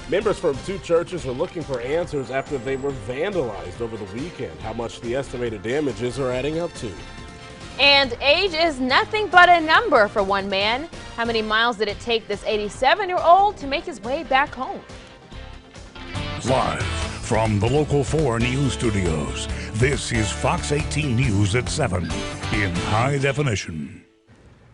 Members from two churches are looking for answers after they were vandalized over the weekend. How much the estimated damages are adding up to. And age is nothing but a number for one man. How many miles did it take this 87-year-old to make his way back home? Live from the Local 4 News Studios, this is Fox 18 News at 7 in high definition.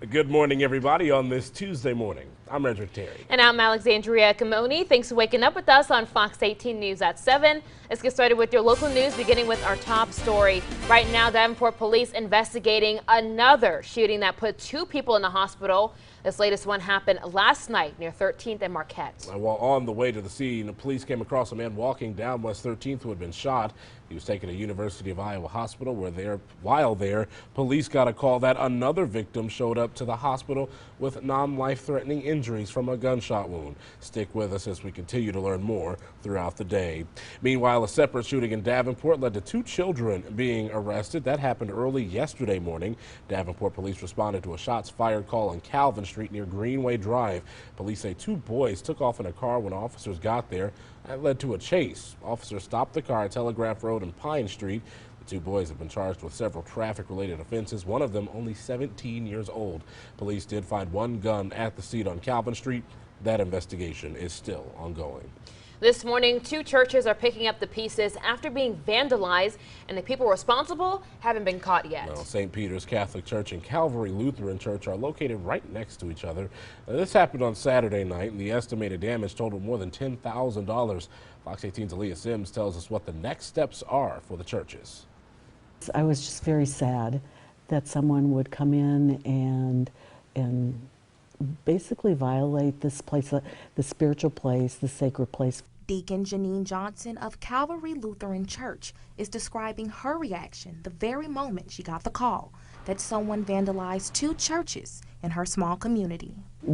Good morning, everybody, on this Tuesday morning. I'm Redrick Terry. And I'm Alexandria Ikomoni. Thanks for waking up with us on Fox 18 News at 7. Let's get started with your local news, beginning with our top story. Right now, Davenport police investigating another shooting that put two people in the hospital. This latest one happened last night near 13th and Marquette. While on the way to the scene, the police came across a man walking down West 13th who had been shot. He was taken to University of Iowa Hospital while there, police got a call that another victim showed up to the hospital with non-life-threatening injuries from a gunshot wound. Stick with us as we continue to learn more throughout the day. Meanwhile, a separate shooting in Davenport led to two children being arrested. That happened early yesterday morning. Davenport police responded to a shots fired call on Calvin Street near Greenway Drive. Police say two boys took off in a car when officers got there. That led to a chase. Officers stopped the car at Telegraph Road and Pine Street. The two boys have been charged with several traffic-related offenses, one of them only 17 years old. Police did find one gun at the scene on Calvin Street. That investigation is still ongoing. This morning, two churches are picking up the pieces after being vandalized, and the people responsible haven't been caught yet. Well, St. Peter's Catholic Church and Calvary Lutheran Church are located right next to each other. This happened on Saturday night, and the estimated damage totaled more than $10,000. Fox 18's Aaliyah Sims tells us what the next steps are for the churches. I was just very sad that someone would come in and basically violate this place, the spiritual place, the sacred place. Deacon Janine Johnson of Calvary Lutheran Church is describing her reaction the very moment she got the call that someone vandalized two churches in her small community.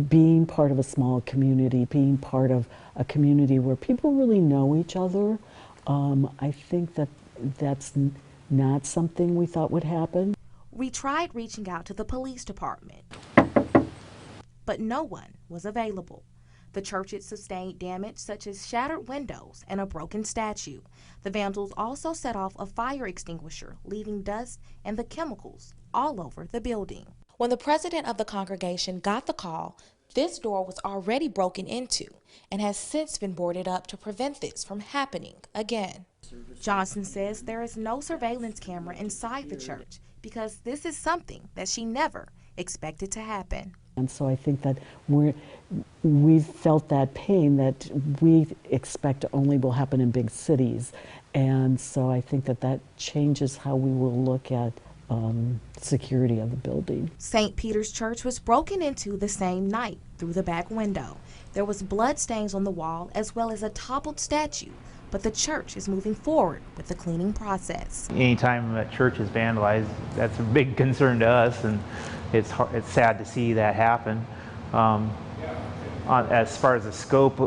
Being part of a small community, being part of a community where people really know each other, I think that's not something we thought would happen. We tried reaching out to the police department, but no one was available. The churches sustained damage such as shattered windows and a broken statue. The vandals also set off a fire extinguisher, leaving dust and the chemicals all over the building. When the president of the congregation got the call, this door was already broken into and has since been boarded up to prevent this from happening again. Johnson says there is no surveillance camera inside the church because this is something that she never expected to happen. And so I think that we've felt that pain that we expect only will happen in big cities. And so I think that changes how we will look at security of the building. St. Peter's Church was broken into the same night through the back window. There was blood stains on the wall as well as a toppled statue, but the church is moving forward with the cleaning process. Anytime a church is vandalized, that's a big concern to us, and it's sad to see that happen. As far as the scope,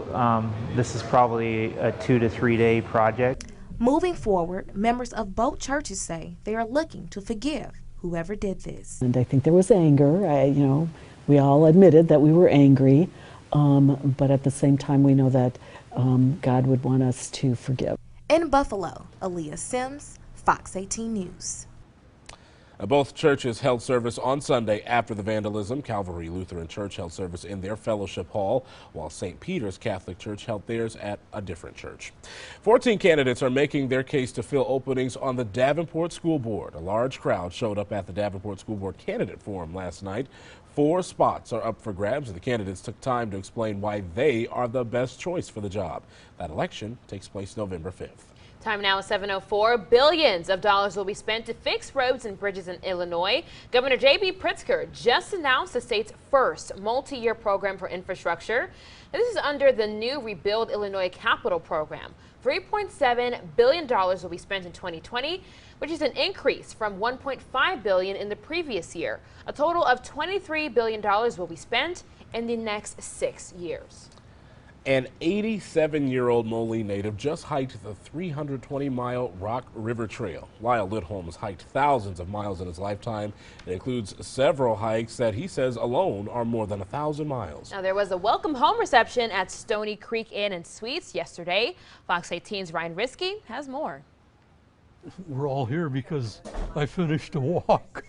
this is probably a 2 to 3 day project. Moving forward, members of both churches say they are looking to forgive whoever did this. And I think there was anger. We all admitted that we were angry, but at the same time we know that God would want us to forgive. In Buffalo, Aaliyah Sims, Fox 18 News. Both churches held service on Sunday after the vandalism. Calvary Lutheran Church held service in their fellowship hall, while St. Peter's Catholic Church held theirs at a different church. 14 candidates are making their case to fill openings on the Davenport School Board. A large crowd showed up at the Davenport School Board Candidate Forum last night. 4 spots are up for grabs, and the candidates took time to explain why they are the best choice for the job. That election takes place November 5th. Time now is 7:04. Billions of dollars will be spent to fix roads and bridges in Illinois. Governor J.B. Pritzker just announced the state's first multi-year program for infrastructure. This is under the new Rebuild Illinois Capital Program. $3.7 billion will be spent in 2020, which is an increase from $1.5 billion in the previous year. A total of $23 billion will be spent in the next 6 years. An 87-year-old Moline native just hiked the 320-mile Rock River Trail. Lyle Lidholm has hiked thousands of miles in his lifetime. It includes several hikes that he says alone are more than 1,000 miles. Now, there was a welcome home reception at Stony Creek Inn and Suites yesterday. Fox 18's Ryan Risky has more. We're all here because I finished a walk.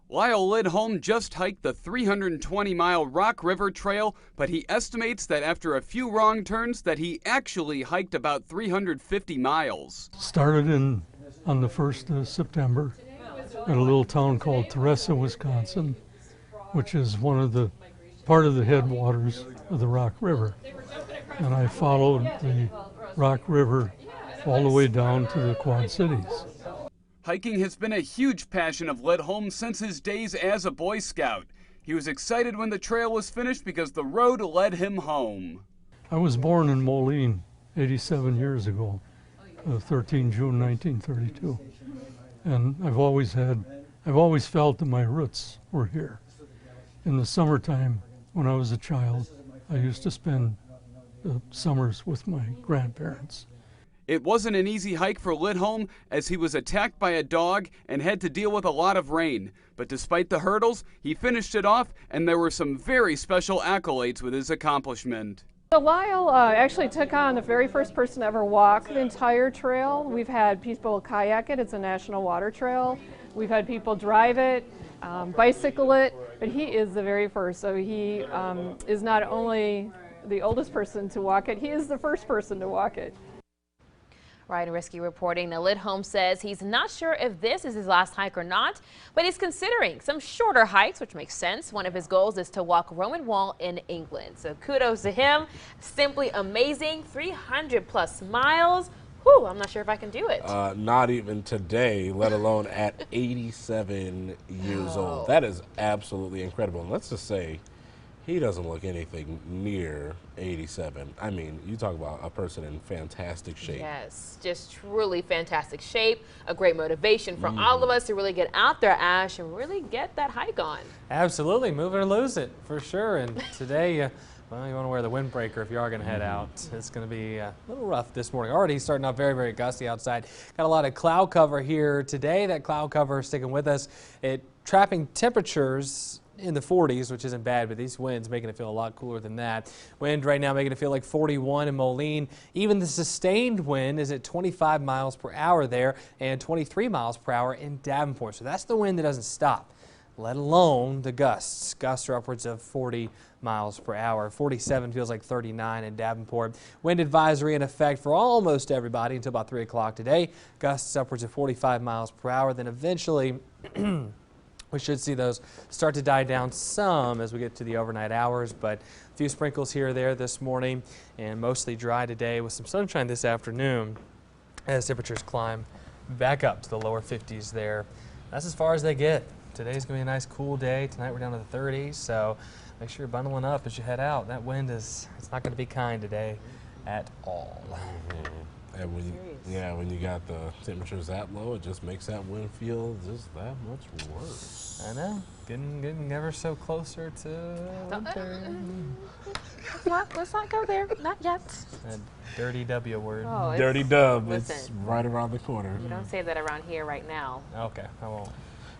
Lyle Lidholm just hiked the 320-mile Rock River Trail, but he estimates that after a few wrong turns that he actually hiked about 350 miles. Started on the 1st of September at a little town called Theresa, Wisconsin, which is part of the headwaters of the Rock River. And I followed the Rock River all the way down to the Quad Cities. Hiking has been a huge passion of Lidholm since his days as a Boy Scout. He was excited when the trail was finished because the road led him home. I was born in Moline 87 years ago, 13 June 1932. And I've always felt that my roots were here. In the summertime, when I was a child, I used to spend the summers with my grandparents. It wasn't an easy hike for Lidholm as he was attacked by a dog and had to deal with a lot of rain. But despite the hurdles, he finished it off, and there were some very special accolades with his accomplishment. So Lyle actually took on the very first person to ever walk the entire trail. We've had people kayak it. It's a national water trail. We've had people drive it, bicycle it, but he is the very first. So he is not only the oldest person to walk it, he is the first person to walk it. Ryan Risky reporting. Now, Lidholm says he's not sure if this is his last hike or not, but he's considering some shorter hikes, which makes sense. One of his goals is to walk Roman Wall in England. So kudos to him. Simply amazing. 300+ miles. Whew, I'm not sure if I can do it. Not even today, let alone at 87 years old. That is absolutely incredible. And let's just say he doesn't look anything near 87. I mean, you talk about a person in fantastic shape. Yes, just truly fantastic shape. A great motivation for all of us to really get out there, Ash, and really get that hike on. Absolutely, move it or lose it, for sure. And today, well, you want to wear the windbreaker if you are going to head out. It's going to be a little rough this morning. Already starting off very, very gusty outside. Got a lot of cloud cover here today. That cloud cover is sticking with us. Trapping temperatures in the 40s, which isn't bad, but these winds making it feel a lot cooler than that. Wind right now making it feel like 41 in Moline. Even the sustained wind is at 25 miles per hour there and 23 miles per hour in Davenport. So that's the wind that doesn't stop, let alone the gusts. Gusts are upwards of 40 miles per hour. 47 feels like 39 in Davenport. Wind advisory in effect for almost everybody until about 3 o'clock today. Gusts upwards of 45 miles per hour. Then eventually we should see those start to die down some as we get to the overnight hours, but a few sprinkles here or there this morning and mostly dry today with some sunshine this afternoon as temperatures climb back up to the lower 50s there. That's as far as they get. Today's going to be a nice cool day. Tonight we're down to the 30s, so make sure you're bundling up as you head out. That wind it's not going to be kind today at all. And when you got the temperatures that low, it just makes that wind feel just that much worse. I know, getting ever so closer to winter. Let's not go there, not yet. That dirty W word. Oh, Dirty dub, listen, it's right around the corner. you don't say that around here right now. Okay, I won't.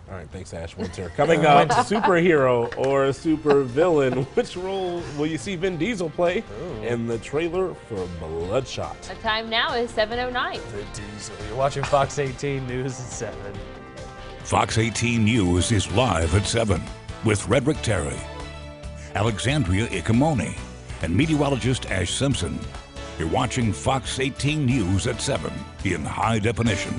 All right, thanks, Ash. Winter. Coming up, superhero or supervillain. Which role will you see Vin Diesel play in the trailer for Bloodshot? The time now is 7:09. Vin Diesel. You're watching Fox 18 News at 7. Fox 18 News is live at 7 with Redrick Terry, Alexandria Ikomoni, and meteorologist Ash Simpson. You're watching Fox 18 News at 7 in high definition.